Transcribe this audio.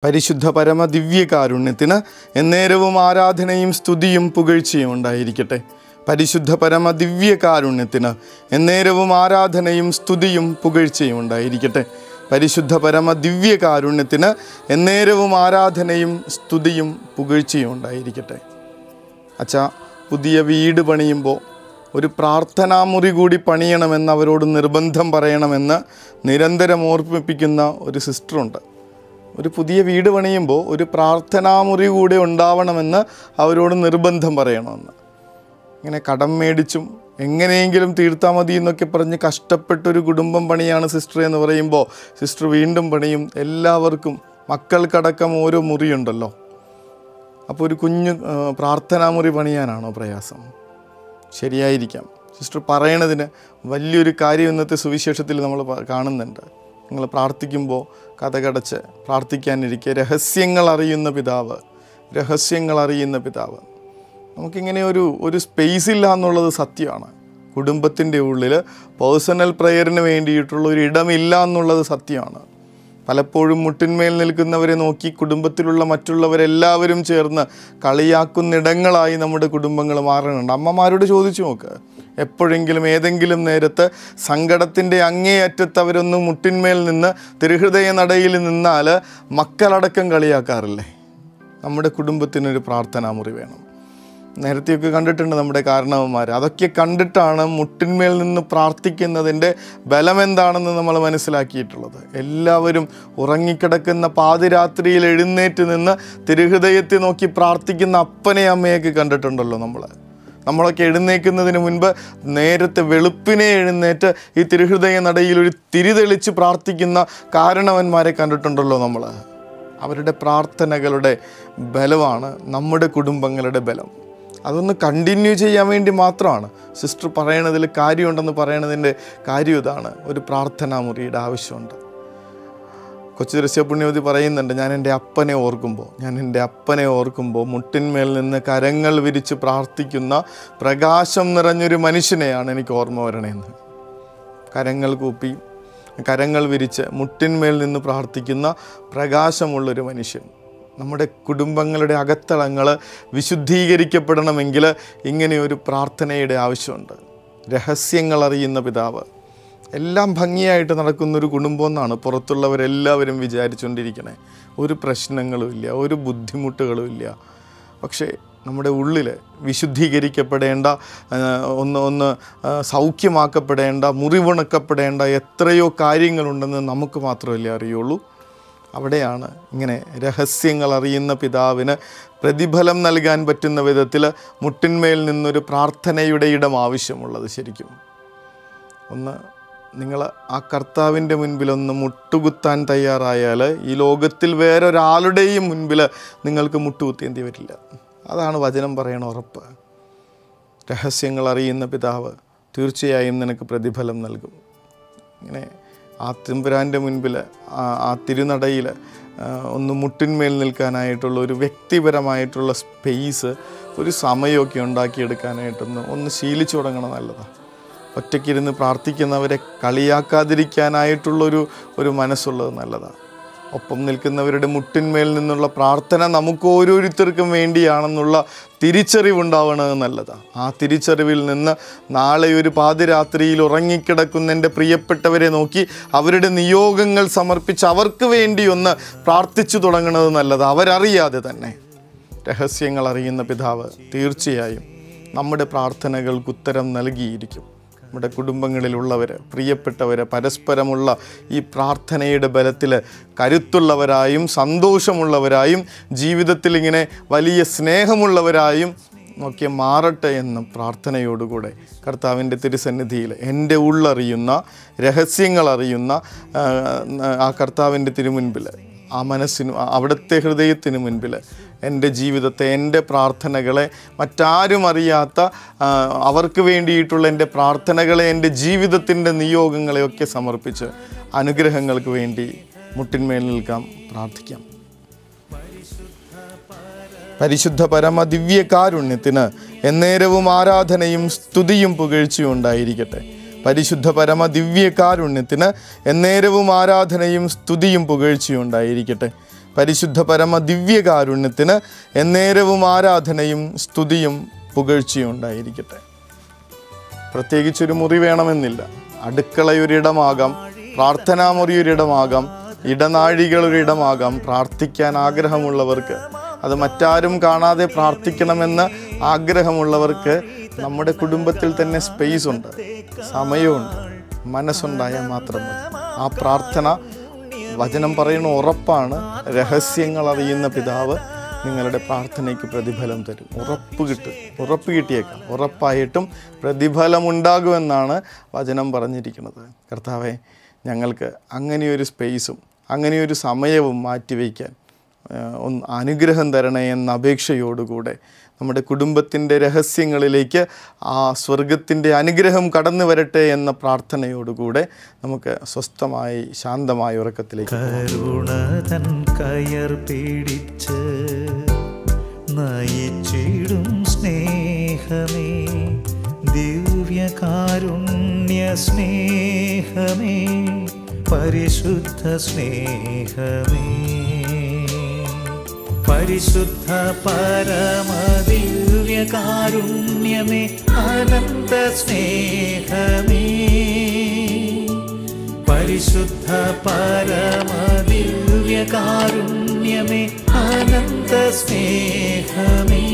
പരിശുദ്ധ പരമ ദിവ്യകാരുണ്യത്തിന് എന്നേരവും ആരാധനയും സ്തുതിയും പുകഴ്ചയും ഉണ്ടായിരിക്കട്ടെ. പരിശുദ്ധ പരമ ദിവ്യകാരുണ്യത്തിന് എന്നേരവും ആരാധനയും സ്തുതിയും പുകഴ്ചയും ഉണ്ടായിരിക്കട്ടെ. പരിശുദ്ധ പരമ ദിവ്യകാരുണ്യത്തിന് എന്നേരവും ആരാധനയും സ്തുതിയും പുകഴ്ചയും ഉണ്ടായിരിക്കട്ടെ. അച്ഛാ, പുതിയ വീട് പണിയുമ്പോൾ ഒരു പ്രാർത്ഥനാമുറി കൂടി പണിയണമെന്ന് അവരോട് നിർബന്ധം പറയണമെന്ന് നിരന്തരം ഓർമ്മിപ്പിക്കുന്ന ഒരു സിസ്റ്ററുണ്ട്. ഒരു പുതിയ വീട് പണിയുമ്പോൾ ഒരു പ്രാർത്ഥനാമുറി കൂടെ ഉണ്ടാവണമെന്ന് അവരോട് നിർബന്ധം പറയണമെന്ന്. ഇങ്ങനെ കടം മേടിച്ചും എങ്ങനെയെങ്കിലും തീർത്താൽ മതി എന്നൊക്കെ പറഞ്ഞ് കഷ്ടപ്പെട്ടൊരു കുടുംബം പണിയാണ് സിസ്റ്റർ എന്ന് പറയുമ്പോൾ സിസ്റ്റർ വീണ്ടും പണിയും. എല്ലാവർക്കും മക്കൾക്കടക്കം ഓരോ മുറിയുണ്ടല്ലോ. അപ്പോൾ ഒരു കുഞ്ഞു പ്രാർത്ഥനാമുറി പണിയാനാണോ പ്രയാസം? ശരിയായിരിക്കാം. സിസ്റ്റർ പറയണതിന് വലിയൊരു കാര്യം ഇന്നത്തെ സുവിശേഷത്തിൽ നമ്മൾ കാണുന്നുണ്ട്. നിങ്ങൾ പ്രാർത്ഥിക്കുമ്പോൾ കഥകടച്ച് പ്രാർത്ഥിക്കാനിരിക്കുക. രഹസ്യങ്ങൾ അറിയുന്ന പിതാവ്, രഹസ്യങ്ങൾ അറിയുന്ന പിതാവ്. നമുക്കിങ്ങനെ ഒരു സ്പേസ് ഇല്ല എന്നുള്ളത് സത്യമാണ്. കുടുംബത്തിൻ്റെ ഉള്ളിൽ പേഴ്സണൽ പ്രയറിന് വേണ്ടിയിട്ടുള്ള ഒരു ഇടമില്ല എന്നുള്ളത് സത്യമാണ്. പലപ്പോഴും മുട്ടിന്മേൽ നിൽക്കുന്നവരെ നോക്കി കുടുംബത്തിലുള്ള മറ്റുള്ളവരെല്ലാവരും ചേർന്ന് കളിയാക്കുന്നിടങ്ങളായി നമ്മുടെ കുടുംബങ്ങൾ മാറുന്നുണ്ട്. അമ്മമാരോട് ചോദിച്ചു നോക്ക്, എപ്പോഴെങ്കിലും ഏതെങ്കിലും നേരത്ത് സങ്കടത്തിൻ്റെ അങ്ങേയറ്റത്ത് അവരൊന്ന് മുട്ടിന്മേൽ നിന്ന് തിരുഹൃദയ നടയിൽ നിന്നാൽ മക്കളടക്കം കളിയാക്കാറില്ലേ? നമ്മുടെ കുടുംബത്തിനൊരു പ്രാർത്ഥനാമുറി വേണം. നേരത്തെയൊക്കെ കണ്ടിട്ടുണ്ട് നമ്മുടെ കാരണവന്മാർ. അതൊക്കെ കണ്ടിട്ടാണ് മുട്ടിന്മേൽ നിന്ന് പ്രാർത്ഥിക്കുന്നതിൻ്റെ ബലമെന്താണെന്ന് നമ്മൾ മനസ്സിലാക്കിയിട്ടുള്ളത്. എല്ലാവരും ഉറങ്ങിക്കിടക്കുന്ന പാതിരാത്രിയിൽ എഴുന്നേറ്റ് നിന്ന് തിരുഹൃദയത്തെ നോക്കി പ്രാർത്ഥിക്കുന്ന അപ്പനെ അമ്മയൊക്കെ കണ്ടിട്ടുണ്ടല്ലോ നമ്മളൊക്കെ എഴുന്നേൽക്കുന്നതിന് മുൻപ് നേരത്തെ വെളുപ്പിനെ എഴുന്നേറ്റ് ഈ തിരുഹൃദയ നടയിൽ ഒരു തിരിതെളിച്ച് പ്രാർത്ഥിക്കുന്ന കാരണവന്മാരെ കണ്ടിട്ടുണ്ടല്ലോ നമ്മൾ. അവരുടെ പ്രാർത്ഥനകളുടെ ബലമാണ് നമ്മുടെ കുടുംബങ്ങളുടെ ബലം. അതൊന്ന് കണ്ടിന്യൂ ചെയ്യാൻ വേണ്ടി മാത്രമാണ് സിസ്റ്റർ പറയണതിൽ കാര്യമുണ്ടെന്ന് പറയണതിൻ്റെ കാര്യം ഇതാണ്. ഒരു പ്രാർത്ഥനാമുറിയുടെ ആവശ്യമുണ്ട്. കൊച്ചു ദൃശ്യപുണ്യവതി പറയുന്നുണ്ട്, ഞാൻ എൻ്റെ അപ്പനെ ഓർക്കുമ്പോൾ മുട്ടിന്മേൽ നിന്ന് കരങ്ങൾ വിരിച്ച് പ്രാർത്ഥിക്കുന്ന പ്രകാശം നിറഞ്ഞൊരു മനുഷ്യനെയാണ് എനിക്ക് ഓർമ്മ വരണേന്ന്. കരങ്ങൾ കൂപ്പി കരങ്ങൾ വിരിച്ച് മുട്ടിന്മേൽ നിന്ന് പ്രാർത്ഥിക്കുന്ന പ്രകാശമുള്ളൊരു മനുഷ്യൻ. നമ്മുടെ കുടുംബങ്ങളുടെ അകത്തളങ്ങൾ വിശുദ്ധീകരിക്കപ്പെടണമെങ്കിൽ ഇങ്ങനെയൊരു പ്രാർത്ഥനയുടെ ആവശ്യമുണ്ട്. രഹസ്യങ്ങൾ അറിയുന്ന പിതാവ്. എല്ലാം ഭംഗിയായിട്ട് നടക്കുന്നൊരു കുടുംബം എന്നാണ് പുറത്തുള്ളവരെല്ലാവരും വിചാരിച്ചുകൊണ്ടിരിക്കണേ. ഒരു പ്രശ്നങ്ങളുമില്ല, ഒരു ബുദ്ധിമുട്ടുകളുമില്ല. പക്ഷേ നമ്മുടെ ഉള്ളിൽ വിശുദ്ധീകരിക്കപ്പെടേണ്ട, ഒന്ന് സൗഖ്യമാക്കപ്പെടേണ്ട, മുറിവുണക്കപ്പെടേണ്ട എത്രയോ കാര്യങ്ങളുണ്ടെന്ന് നമുക്ക് മാത്രമല്ലേ അറിയുള്ളൂ. അവിടെയാണ് ഇങ്ങനെ രഹസ്യങ്ങൾ അറിയുന്ന പിതാവിന് പ്രതിഫലം നൽകാൻ പറ്റുന്ന വിധത്തിൽ മുട്ടിന്മേൽ നിന്നൊരു പ്രാർത്ഥനയുടെ ഇടം ആവശ്യമുള്ളത്. ശരിക്കും നിങ്ങൾ ആ കർത്താവിൻ്റെ മുൻപിലൊന്ന് മുട്ടുകുത്താൻ തയ്യാറായാൽ ഈ ലോകത്തിൽ വേറൊരാളുടെയും മുൻപിൽ നിങ്ങൾക്ക് മുട്ടുകുത്തേണ്ടി വരില്ല. അതാണ് വചനം പറയണ ഉറപ്പ്. രഹസ്യങ്ങൾ അറിയുന്ന പിതാവ് തീർച്ചയായും നിനക്ക് പ്രതിഫലം നൽകും. ഇങ്ങനെ ആ തമ്പുരാൻ്റെ മുൻപിൽ ആ തിരുനടയിൽ ഒന്ന് മുട്ടിന്മേൽ നിൽക്കാനായിട്ടുള്ള ഒരു വ്യക്തിപരമായിട്ടുള്ള സ്പേസ്, ഒരു സമയമൊക്കെ ഉണ്ടാക്കിയെടുക്കാനായിട്ടൊന്ന് ശീലിച്ചു തുടങ്ങണം. നല്ലതാണ്. ഒറ്റയ്ക്കിരുന്ന് പ്രാർത്ഥിക്കുന്നവരെ കളിയാക്കാതിരിക്കാനായിട്ടുള്ളൊരു മനസ്സുള്ളത് നല്ലതാണ്. ഒപ്പം നിൽക്കുന്നവരുടെ മുട്ടിന്മേൽ നിന്നുള്ള പ്രാർത്ഥന നമുക്ക് ഓരോരുത്തർക്കും വേണ്ടിയാണെന്നുള്ള തിരിച്ചറിവുണ്ടാവണത് നല്ലതാണ്. ആ തിരിച്ചറിവിൽ നിന്ന് നാളെ ഒരു പാതിരാത്രിയിൽ ഉറങ്ങിക്കിടക്കുന്ന എൻ്റെ പ്രിയപ്പെട്ടവരെ നോക്കി അവരുടെ നിയോഗങ്ങൾ സമർപ്പിച്ച് അവർക്ക് വേണ്ടി ഒന്ന് പ്രാർത്ഥിച്ചു തുടങ്ങുന്നത് നല്ലതാണ്. അവരറിയാതെ തന്നെ. രഹസ്യങ്ങൾ അറിയുന്ന പിതാവ് തീർച്ചയായും നമ്മുടെ പ്രാർത്ഥനകൾക്ക് ഉത്തരം നൽകിയിരിക്കും. നമ്മുടെ കുടുംബങ്ങളിലുള്ളവർ, പ്രിയപ്പെട്ടവർ പരസ്പരമുള്ള ഈ പ്രാർത്ഥനയുടെ ബലത്തിൽ കരുത്തുള്ളവരായും സന്തോഷമുള്ളവരായും ജീവിതത്തിൽ ഇങ്ങനെ വലിയ സ്നേഹമുള്ളവരായും ഒക്കെ മാറട്ടെ എന്ന പ്രാർത്ഥനയോടുകൂടെ കർത്താവിൻ്റെ തിരുസന്നിധിയിൽ എൻ്റെ ഉള്ളറിയുന്ന, രഹസ്യങ്ങൾ അറിയുന്ന ആ കർത്താവിൻ്റെ തിരുമുൻപിൽ, ആ മനസ്സിനും അവിടുത്തെ ഹൃദയത്തിന് മുൻപിൽ എൻ്റെ ജീവിതത്തെ, എൻ്റെ പ്രാർത്ഥനകളെ, മറ്റാരും അറിയാത്ത അവർക്ക് വേണ്ടിയിട്ടുള്ള എൻ്റെ പ്രാർത്ഥനകളെ, എൻ്റെ ജീവിതത്തിൻ്റെ നിയോഗങ്ങളെയൊക്കെ സമർപ്പിച്ച് അനുഗ്രഹങ്ങൾക്ക് വേണ്ടി മുട്ടിന്മേൽ നിൽക്കാം, പ്രാർത്ഥിക്കാം. പരിശുദ്ധ പരമ ദിവ്യകാരുണ്യത്തിന് എന്നേരവും ആരാധനയും സ്തുതിയും പുകഴ്ചയും ഉണ്ടായിരിക്കട്ടെ. പരിശുദ്ധ പരമ ദിവ്യകാരുണ്യത്തിന് എന്നേരവും ആരാധനയും സ്തുതിയും പുകഴ്ചയും ഉണ്ടായിരിക്കട്ടെ. പരിശുദ്ധ പരമ ദിവ്യകാരുണ്യത്തിന് എന്നേരവും ആരാധനയും സ്തുതിയും പുകഴ്ചയും ഉണ്ടായിരിക്കട്ടെ. പ്രത്യേകിച്ചൊരു മുറി വേണമെന്നില്ല. അടുക്കളയൊരിടമാകാം, പ്രാർത്ഥനാമുറിയൊരിടമാകാം, ഇടനാഴികളൊരിടമാകാം. പ്രാർത്ഥിക്കാൻ ആഗ്രഹമുള്ളവർക്ക്, അത് മറ്റാരും കാണാതെ പ്രാർത്ഥിക്കണമെന്ന് ആഗ്രഹമുള്ളവർക്ക് നമ്മുടെ കുടുംബത്തിൽ തന്നെ സ്പേസ് ഉണ്ട്, സമയമുണ്ട്, മനസ്സുണ്ടായാൽ മാത്രം മതി. ആ പ്രാർത്ഥന വചനം പറയുന്ന ഉറപ്പാണ്. രഹസ്യങ്ങൾ അറിയുന്ന പിതാവ് നിങ്ങളുടെ പ്രാർത്ഥനയ്ക്ക് പ്രതിഫലം തരും. ഉറപ്പ് കിട്ടിയേക്കാം. ഉറപ്പായിട്ടും പ്രതിഫലമുണ്ടാകുമെന്നാണ് വചനം പറഞ്ഞിരിക്കുന്നത്. കർത്താവേ, ഞങ്ങൾക്ക് അങ്ങനെയൊരു സ്പേസും അങ്ങനെയൊരു സമയവും മാറ്റിവെക്കാൻ അനുഗ്രഹം തരണേ എന്ന അപേക്ഷയോടുകൂടെ നമ്മുടെ കുടുംബത്തിൻ്റെ രഹസ്യങ്ങളിലേക്ക് ആ സ്വർഗത്തിൻ്റെ അനുഗ്രഹം കടന്നു വരട്ടെ എന്ന പ്രാർത്ഥനയോടുകൂടെ നമുക്ക് സ്വസ്ഥമായി ശാന്തമായ ഉറക്കത്തിലേക്ക് കരുണതൻ കയർ പിടിച്ച് നയിച്ചിടും സ്നേഹമേ, ദിവ്യകാരുണ്യ സ്നേഹമേ, പരിശുദ്ധ സ്നേഹമേ, പരിശുദ്ധ പരമദിവ്യകാരുണ്യമേ, അനന്ത സ്നേഹമേ, പരിശുദ്ധ പരമദിവ്യകാരുണ്യമേ, അനന്ത സ്നേഹമേ.